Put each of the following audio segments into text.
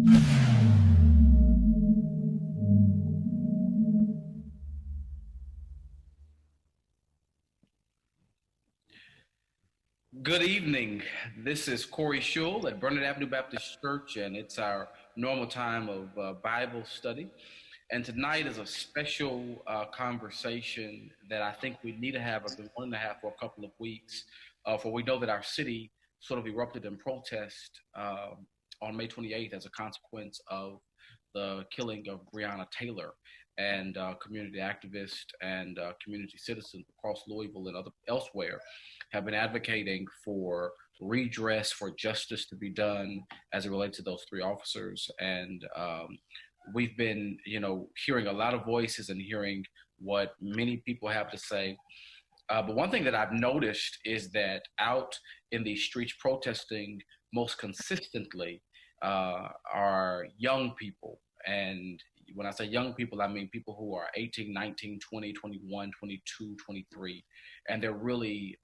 Good evening. This is Corrie Shull at Burnett Avenue Baptist Church, and it's our normal time of Bible study. And tonight is a special conversation that I think we need to have. I've been wanting to have for a couple of weeks, for we know that our city sort of erupted in protest on May 28th as a consequence of the killing of Breonna Taylor, and community activists and community citizens across Louisville and elsewhere have been advocating for redress, for justice to be done as it relates to those three officers. And we've been, hearing a lot of voices and hearing what many people have to say. But one thing that I've noticed is that out in the streets protesting most consistently are young people. And when I say young people, I mean people who are 18, 19, 20, 21, 22, 23, and they're really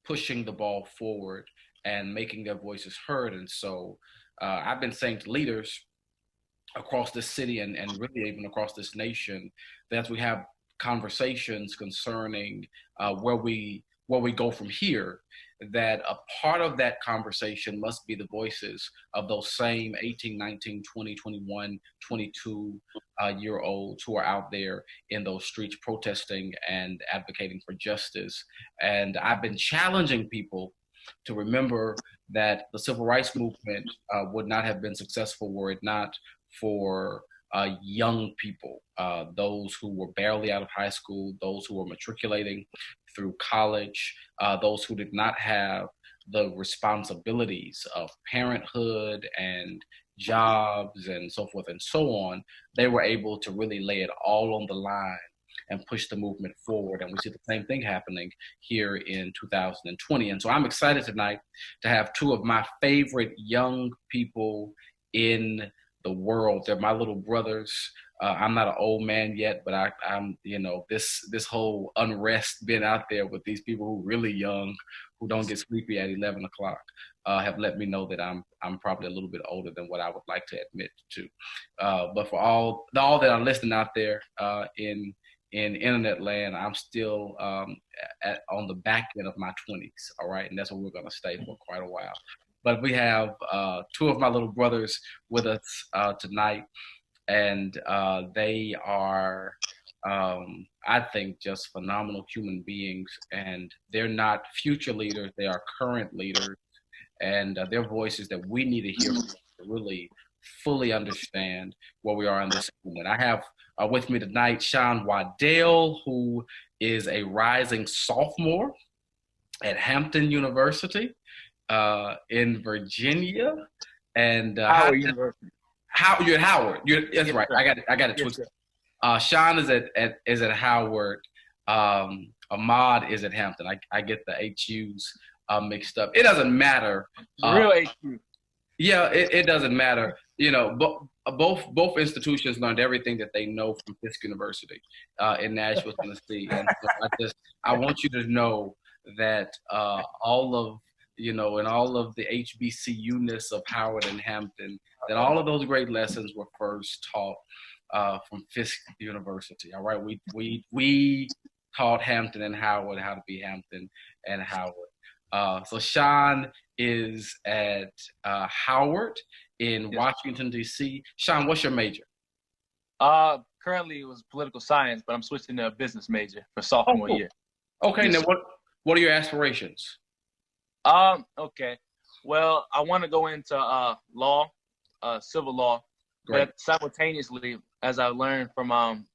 pushing the ball forward and making their voices heard. And so I've been saying to leaders across this city and really even across this nation that as we have conversations concerning where we go from here, that a part of that conversation must be the voices of those same 18, 19, 20, 21, 22 year olds who are out there in those streets protesting and advocating for justice. And I've been challenging people to remember that the civil rights movement would not have been successful were it not for young people, those who were barely out of high school, those who were matriculating through college, those who did not have the responsibilities of parenthood and jobs and so forth and so on. They were able to really lay it all on the line and push the movement forward. And we see the same thing happening here in 2020. And so I'm excited tonight to have two of my favorite young people in the world. They're my little brothers. I'm not an old man yet, but I'm, this whole unrest being out there with these people who are really young, who don't get sleepy at 11 o'clock, have let me know that I'm probably a little bit older than what I would like to admit to. But for all that are listening out there in internet land, I'm still on the back end of my 20s. All right, and that's where we're going to stay for quite a while. But we have two of my little brothers with us tonight, and they are, I think, just phenomenal human beings. And they're not future leaders; they are current leaders, and their voices that we need to hear from to really fully understand where we are in this moment. I have with me tonight Sean Waddell, who is a rising sophomore at Hampton University in Virginia, and Howard University. You're at Howard. That's right. I got it twisted. Sean is at Howard. Ahmad is at Hampton. I get the HUs mixed up. It doesn't matter. Real HU. Yeah, it doesn't matter. Both institutions learned everything that they know from Fisk University in Nashville, Tennessee, and so I want you to know that all of and all of the HBCU-ness of Howard and Hampton, that all of those great lessons were first taught from Fisk University. All right, we taught Hampton and Howard how to be Hampton and Howard. So Sean is at Howard in Washington, D.C. Sean, what's your major? Currently it was political science, but I'm switching to a business major for sophomore year. Okay, yes. Now what are your aspirations? Okay. Well, I want to go into law, civil law. Great. But simultaneously, as I learned from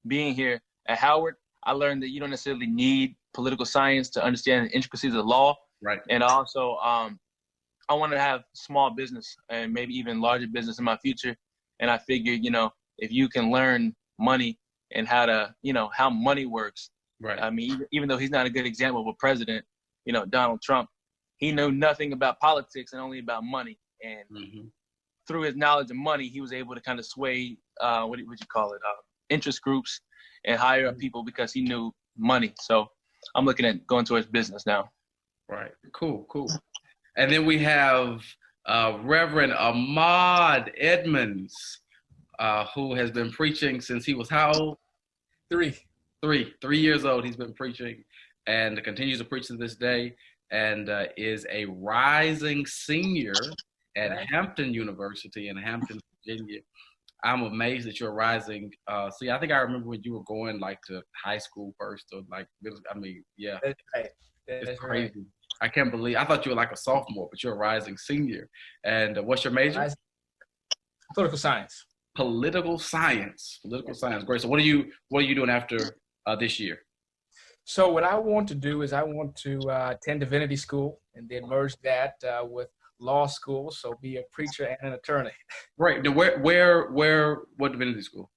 being here at Howard, I learned that you don't necessarily need political science to understand the intricacies of law. Right. And also, I want to have small business and maybe even larger business in my future. And I figured, if you can learn money and how to, how money works. Right. I mean, even though he's not a good example of a president, Donald Trump, he knew nothing about politics and only about money. And through his knowledge of money, he was able to kind of sway, what would you call it, interest groups and hire up people because he knew money. So I'm looking at going towards business now. Right. Cool. And then we have Reverend Ahmad Edmonds, who has been preaching since he was how old? 3. 3 years old. He's been preaching and continues to preach to this day, and is a rising senior at Hampton University in Hampton, Virginia. I'm amazed that you're rising. See, I think I remember when you were going like to high school first, or like, I mean, yeah, That's right. it's crazy. Right. I can't believe. I thought you were like a sophomore, but you're a rising senior. And what's your major? Political science. Political science. Political science. Great. So, what are you doing after this year? So, what I want to do is I want to attend divinity school and then merge that with law school. So, be a preacher and an attorney. Right. Now, what divinity school?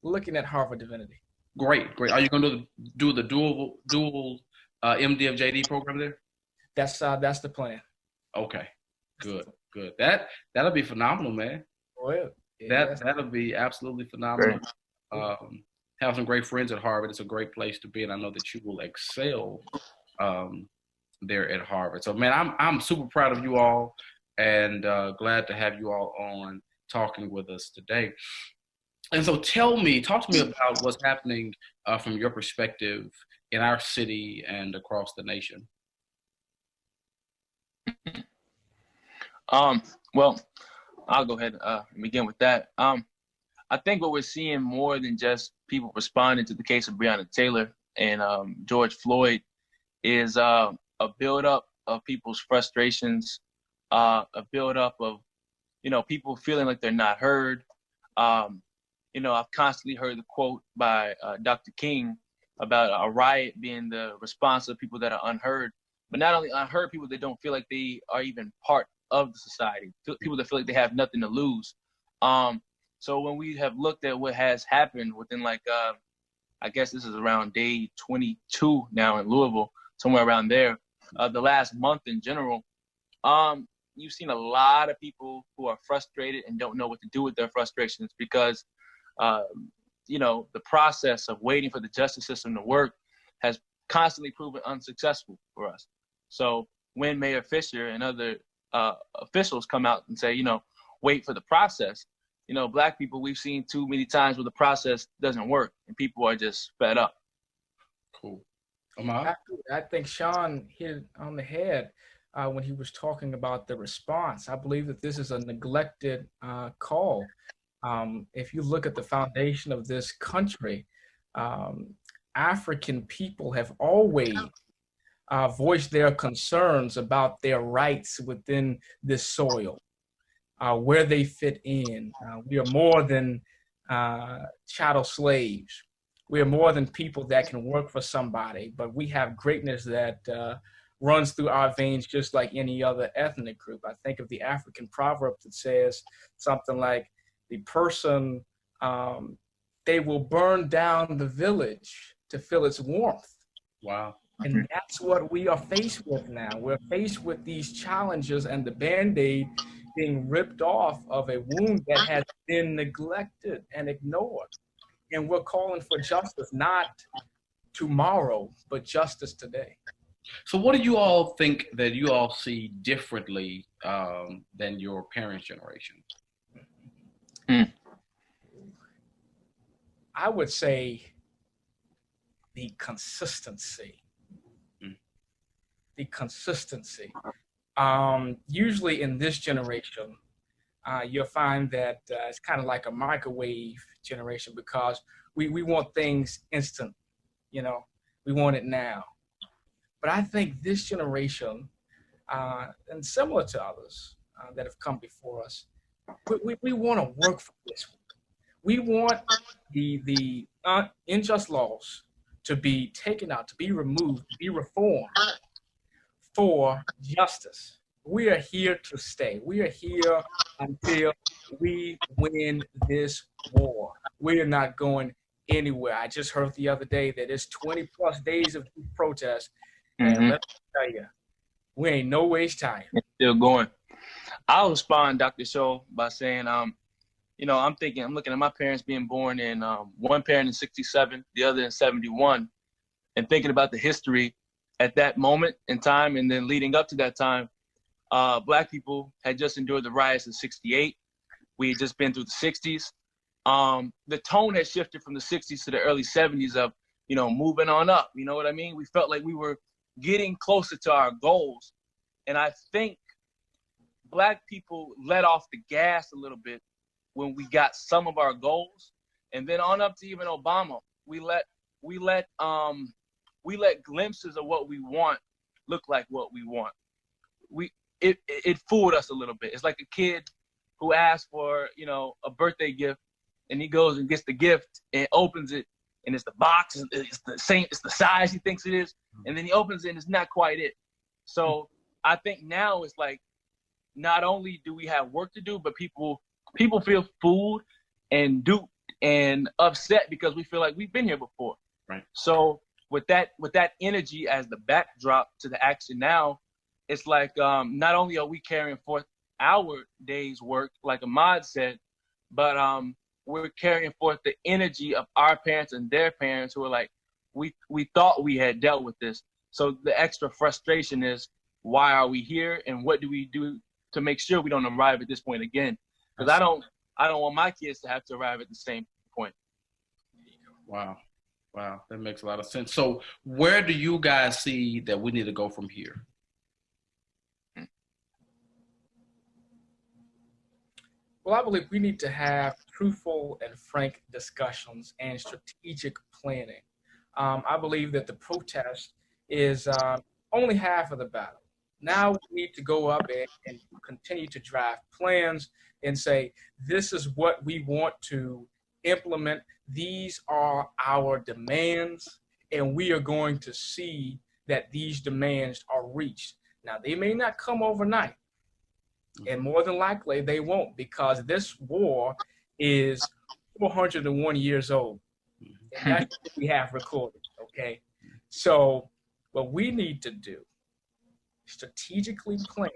Looking at Harvard Divinity. Great. Are you going to do the dual MD of JD program there? That's the plan. Okay, good. That'll be phenomenal, man. Well, yeah, that'll be absolutely phenomenal. Have some great friends at Harvard. It's a great place to be, and I know that you will excel there at Harvard. So, man, I'm super proud of you all, and glad to have you all on talking with us today. And so, talk to me about what's happening from your perspective in our city and across the nation. Well, I'll go ahead and begin with that. I think what we're seeing more than just people responding to the case of Breonna Taylor and George Floyd is a buildup of people's frustrations, a buildup of, people feeling like they're not heard. I've constantly heard the quote by Dr. King about a riot being the response of people that are unheard, but not only unheard, people that don't feel like they are even part of the society, people that feel like they have nothing to lose. So when we have looked at what has happened within I guess this is around day 22 now in Louisville, somewhere around there, the last month in general, you've seen a lot of people who are frustrated and don't know what to do with their frustrations because the process of waiting for the justice system to work has constantly proven unsuccessful for us. So when Mayor Fisher and other officials come out and say, wait for the process, Black people, we've seen too many times where the process doesn't work and people are just fed up. Cool. I think Sean hit on the head when he was talking about the response. I believe that this is a neglected call. If you look at the foundation of this country, African people have always voiced their concerns about their rights within this soil, where they fit in. We are more than chattel slaves. We are more than people that can work for somebody, but we have greatness that runs through our veins just like any other ethnic group. I think of the African proverb that says something like, the person, they will burn down the village to feel its warmth. Wow. And that's what we are faced with now. We're faced with these challenges and the Band-Aid being ripped off of a wound that has been neglected and ignored. And we're calling for justice, not tomorrow, but justice today. So what do you all think that you all see differently than your parents' generation? I would say the consistency. The consistency. Usually in this generation, you'll find that it's kind of like a microwave generation because we want things instant, we want it now. But I think this generation, and similar to others that have come before us, we want to work for this. We want the unjust laws to be taken out, to be removed, to be reformed for justice. We are here to stay. We are here until we win this war. We are not going anywhere. I just heard the other day that it's 20 plus days of protest. And let me tell you, we ain't no ways tired. It's still going. I'll respond, Dr. Shull, by saying, I'm looking at my parents being born in, one parent in 67, the other in 71, and thinking about the history at that moment in time and then leading up to that time. Black people had just endured the riots of '68. We had just been through the '60s. The tone had shifted from the '60s to the early '70s of, moving on up. You know what I mean? We felt like we were getting closer to our goals. And I think Black people let off the gas a little bit when we got some of our goals. And then on up to even Obama, we let glimpses of what we want look like what we want. It fooled us a little bit. It's like a kid who asks for, a birthday gift, and he goes and gets the gift and opens it, and it's the box, it's the size he thinks it is, and then he opens it and it's not quite it. So I think now it's like, not only do we have work to do, but people feel fooled and duped and upset because we feel like we've been here before. Right. So with that energy as the backdrop to the action now, it's like not only are we carrying forth our day's work, like Ahmad said, but we're carrying forth the energy of our parents and their parents who are like, we thought we had dealt with this. So the extra frustration is, why are we here, and what do we do to make sure we don't arrive at this point again? Because I don't want my kids to have to arrive at the same point. Wow, that makes a lot of sense. So where do you guys see that we need to go from here? Well, I believe we need to have truthful and frank discussions and strategic planning. I believe that the protest is only half of the battle. Now we need to go up and continue to draft plans and say, this is what we want to implement. These are our demands, and we are going to see that these demands are reached. Now, they may not come overnight. And more than likely, they won't, because this war is 401 years old. And that's what we have recorded, okay? So what we need to do, strategically plan,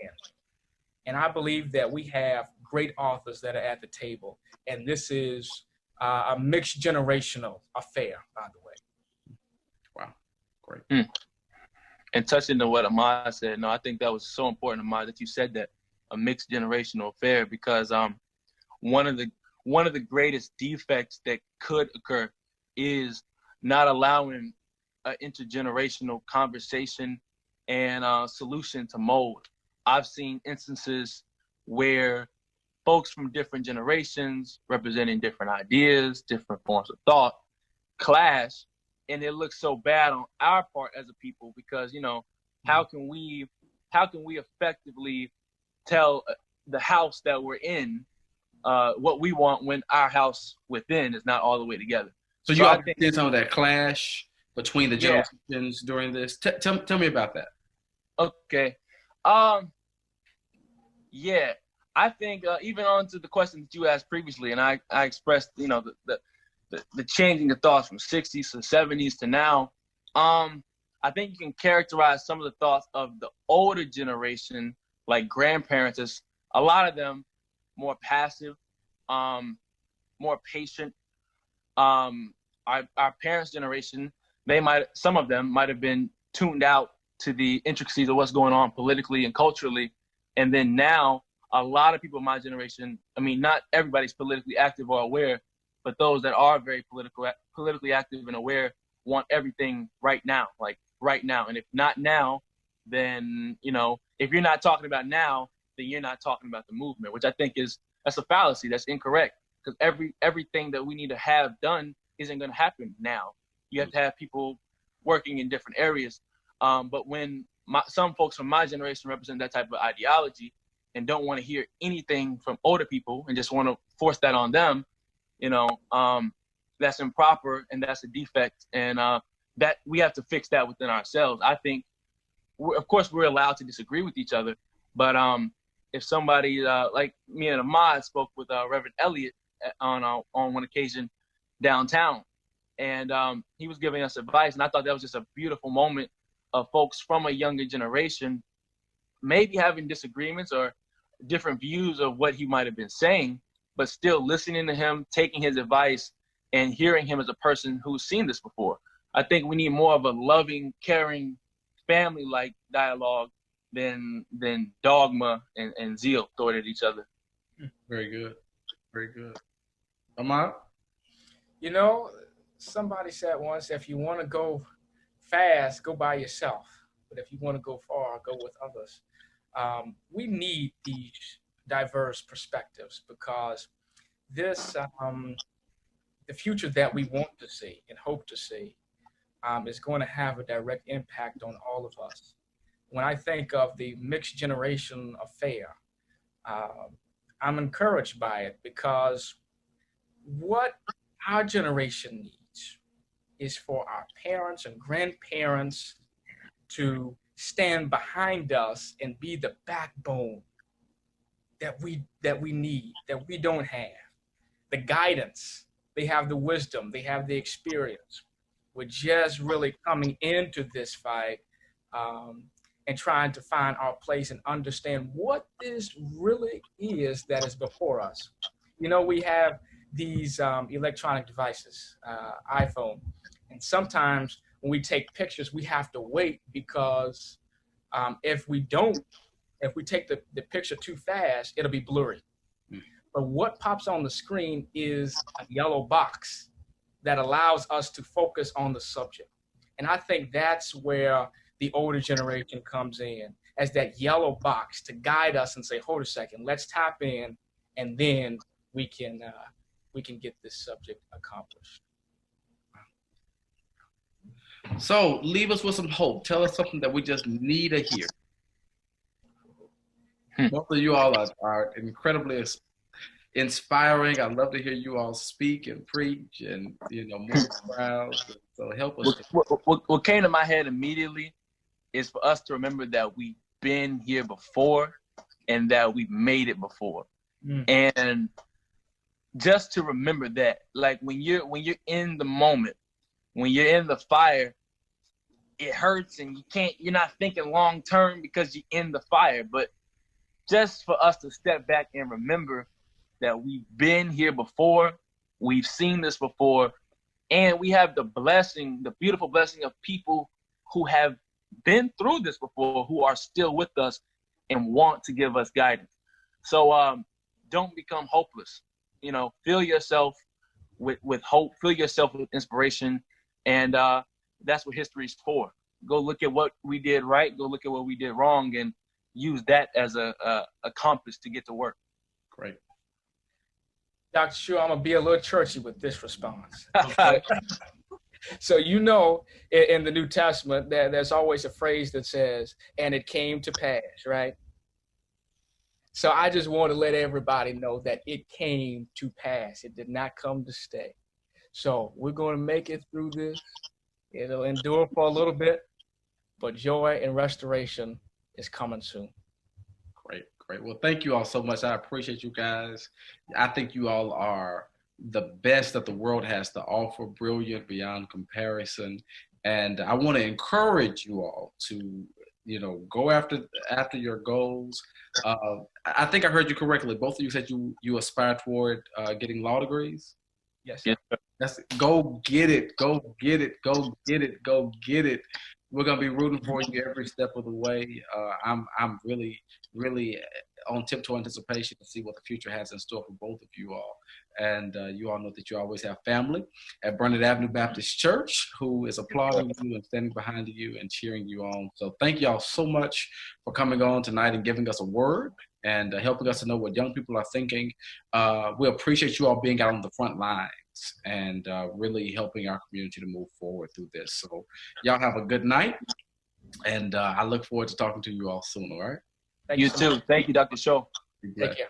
and I believe that we have great authors that are at the table, and this is a mixed generational affair, by the way. Wow, great. And touching on what Ahmad said, no, I think that was so important, Ahmad, that you said that. A mixed generational affair, because one of the greatest defects that could occur is not allowing an intergenerational conversation and solution to mold. I've seen instances where folks from different generations representing different ideas, different forms of thought clash, and it looks so bad on our part as a people, because how can we effectively tell the house that we're in what we want when our house within is not all the way together. So you understand some of that clash between the generations during this? Tell me about that. Okay. Yeah, I think even on to the question that you asked previously, and I expressed, the changing of thoughts from 60s to 70s to now. I think you can characterize some of the thoughts of the older generation, like grandparents, as a lot of them more passive, more patient. Our parents' generation, some of them might have been tuned out to the intricacies of what's going on politically and culturally. And then now, a lot of people in my generation, I mean, not everybody's politically active or aware, but those that are very politically active and aware want everything right now, like right now. And if not now, then, if you're not talking about now, then you're not talking about the movement, which I think that's a fallacy. That's incorrect, because everything that we need to have done isn't going to happen now. You have to have people working in different areas. But when some folks from my generation represent that type of ideology and don't want to hear anything from older people and just want to force that on them, that's improper and that's a defect. And that we have to fix that within ourselves. I think, of course, we're allowed to disagree with each other, but if somebody like me and Ahmad spoke with Reverend Elliott on one occasion downtown, and he was giving us advice, and I thought that was just a beautiful moment of folks from a younger generation maybe having disagreements or different views of what he might have been saying, but still listening to him, taking his advice, and hearing him as a person who's seen this before. I think we need more of a loving, caring, family-like dialogue than dogma and zeal toward each other. Very good. Very good. Ahmad? You know, somebody said once, if you want to go fast, go by yourself. But if you want to go far, go with others. We need these diverse perspectives because this, the future that we want to see and hope to see, is going to have a direct impact on all of us. When I think of the mixed generation affair, I'm encouraged by it because what our generation needs is for our parents and grandparents to stand behind us and be the backbone that we need, that we don't have. The guidance, they have the wisdom, they have the experience. We're just really coming into this fight and trying to find our place and understand what this really is that is before us. You know, we have these electronic devices, iPhone, and sometimes when we take pictures, we have to wait because if we take the picture too fast, it'll be blurry. But what pops on the screen is a yellow box that allows us to focus on the subject. And I think that's where the older generation comes in, as that yellow box to guide us and say, hold a second, let's tap in, and then we can get this subject accomplished. So leave us with some hope. Tell us something that we just need to hear. Both of you all are incredibly inspiring. I love to hear you all speak and preach and, move crowds. So help us. What came to my head immediately is for us to remember that we've been here before and that we've made it before. And just to remember that, like when you're in the moment, when you're in the fire, it hurts and you're not thinking long term because you're in the fire. But just for us to step back and remember that we've been here before, we've seen this before, and we have the beautiful blessing of people who have been through this before, who are still with us and want to give us guidance. So don't become hopeless. Fill yourself with hope, fill yourself with inspiration, and that's what history is for. Go look at what we did right, go look at what we did wrong, and use that as a compass to get to work. Great. Dr. Shull, I'm going to be a little churchy with this response. Okay? So, in the New Testament, there's always a phrase that says, and it came to pass, right? So I just want to let everybody know that it came to pass. It did not come to stay. So we're going to make it through this. It'll endure for a little bit, but joy and restoration is coming soon. Great. Well, thank you all so much. I appreciate you guys. I think you all are the best that the world has to offer, brilliant beyond comparison. And I want to encourage you all to, go after your goals. I think I heard you correctly. Both of you said you aspire toward getting law degrees. Yes. Go get it. Go get it. Go get it. Go get it. We're gonna be rooting for you every step of the way. I'm really, really on tiptoe anticipation to see what the future has in store for both of you all. And you all know that you always have family at Burnett Avenue Baptist Church who is applauding you and standing behind you and cheering you on. So thank y'all so much for coming on tonight and giving us a word and helping us to know what young people are thinking. We appreciate you all being out on the front lines and really helping our community to move forward through this. So y'all have a good night, and I look forward to talking to you all soon, all right? You too. Thank you, Dr. Shull. Take care.